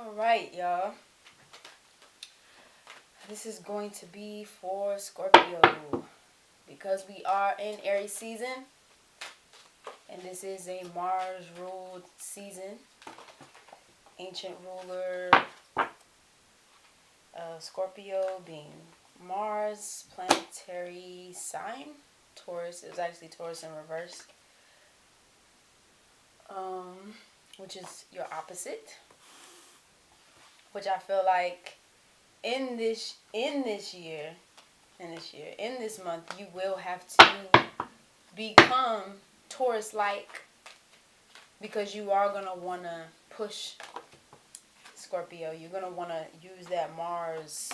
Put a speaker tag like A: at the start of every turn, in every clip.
A: Alright, y'all. This is going to be for Scorpio because we are in Aries season and this is a Mars ruled season. Ancient ruler Scorpio being Mars, planetary sign, Taurus. It was actually Taurus in reverse, which is your opposite. Which I feel like in this month, you will have to become Taurus-like because you are going to want to push Scorpio. You're going to want to use that Mars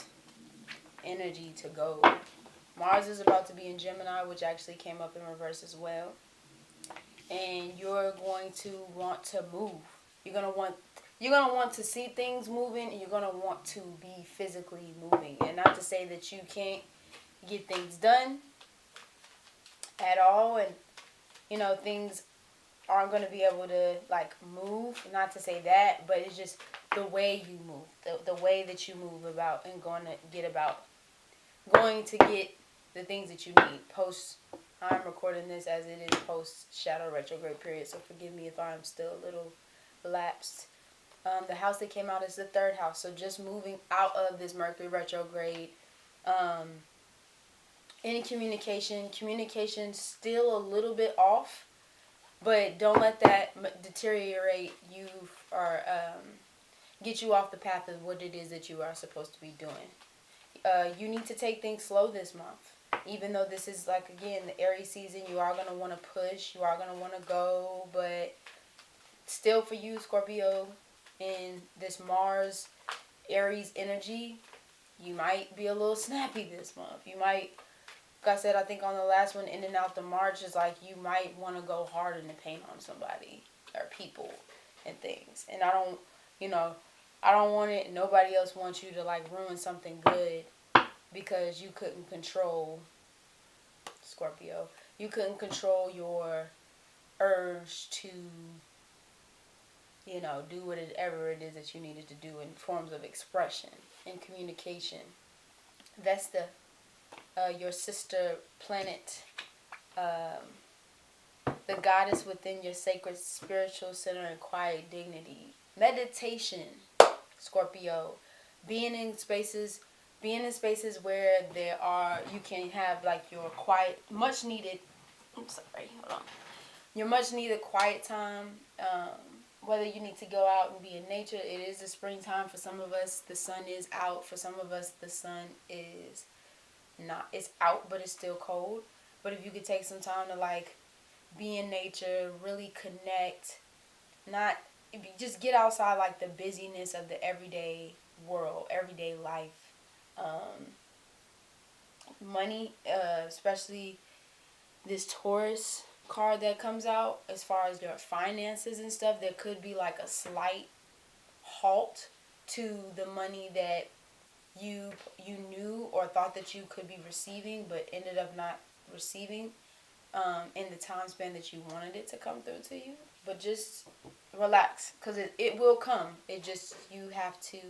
A: energy to go. Mars is about to be in Gemini, which actually came up in reverse as well. And you're going to want to move. You're going to want to see things moving, and you're going to want to be physically moving. And not to say that you can't get things done at all, and things aren't going to be able to move. Not to say that, but it's just the way you move, the way that you move about and going to get the things that you need. I'm recording this as it is post shadow retrograde period, so forgive me if I'm still a little lapsed. The house that came out is the third house, so just moving out of this Mercury retrograde. Any communication still a little bit off, but don't let that deteriorate you or get you off the path of what it is that you are supposed to be doing. You need to take things slow this month. Even though this is again, the Aries season, you are going to want to push, you are going to want to go, but still for you, Scorpio, in this Mars Aries energy, you might be a little snappy this month. You might, like I said, I think on the last one, in and out the March, is you might want to go hard in the paint on somebody or people and things. And I don't want it. Nobody else wants you to ruin something good because you couldn't control, Scorpio. You couldn't control your urge to do whatever it is that you needed to do in forms of expression and communication. That's your sister planet, the goddess within your sacred spiritual center and quiet dignity. Meditation, Scorpio. Being in spaces where you can have your quiet, much needed, your much needed quiet time. Whether you need to go out and be in nature, it is the springtime. For some of us, the sun is out. For some of us, the sun is not. It's out, but it's still cold. But if you could take some time to be in nature, really connect, just get outside the busyness of the everyday world, everyday life. Money, especially this Taurus card that comes out, as far as your finances and stuff, there could be a slight halt to the money that you knew or thought that you could be receiving but ended up not receiving in the time span that you wanted it to come through to you. But just relax, because it will come. It just, you have to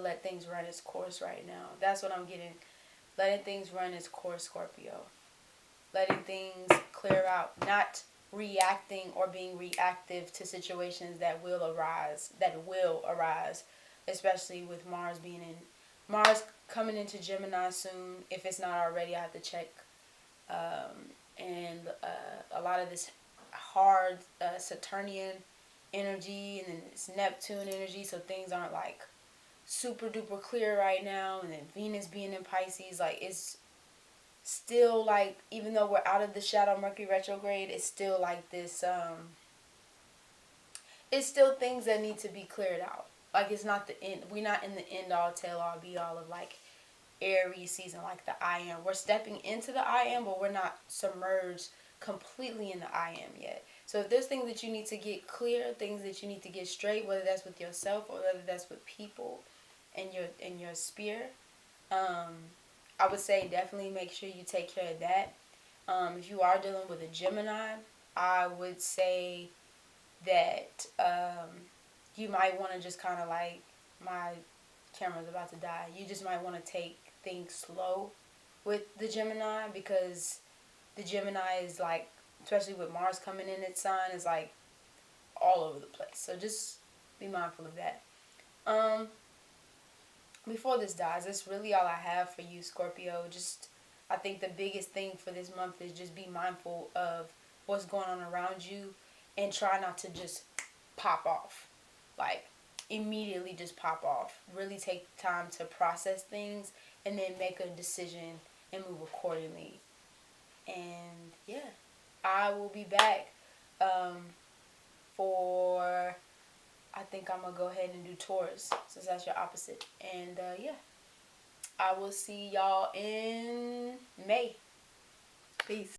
A: let things run its course right now. That's what I'm getting. Letting things run its course, Scorpio. Letting things clear out. Not reacting or being reactive to situations that will arise. Especially with Mars coming into Gemini soon. If it's not already, I have to check. And a lot of this hard Saturnian energy, and then it's Neptune energy, so things aren't super duper clear right now. And then Venus being in Pisces, it's still even though we're out of the shadow Mercury retrograde, it's still this it's still things that need to be cleared out. It's not the end. We're not in the end all tell all be all of Aries season, the I am. We're stepping into the I am, but we're not submerged completely in the I am yet. So if there's things that you need to get clear, things that you need to get straight, whether that's with yourself or whether that's with people in your sphere, I would say definitely make sure you take care of that. If you are dealing with a Gemini, I would say that you might want to just kind of like, my camera's about to die. You just might want to take things slow with the Gemini, because the Gemini is like, especially with Mars coming in its sign, is like all over the place. So just be mindful of that. Before this dies, that's really all I have for you, Scorpio. Just, I think the biggest thing for this month is just be mindful of what's going on around you, and try not to just pop off. Like, immediately just pop off. Really take time to process things and then make a decision and move accordingly. And yeah, I will be back for, I think I'm going to go ahead and do Taurus, since that's your opposite. And yeah, I will see y'all in May. Peace.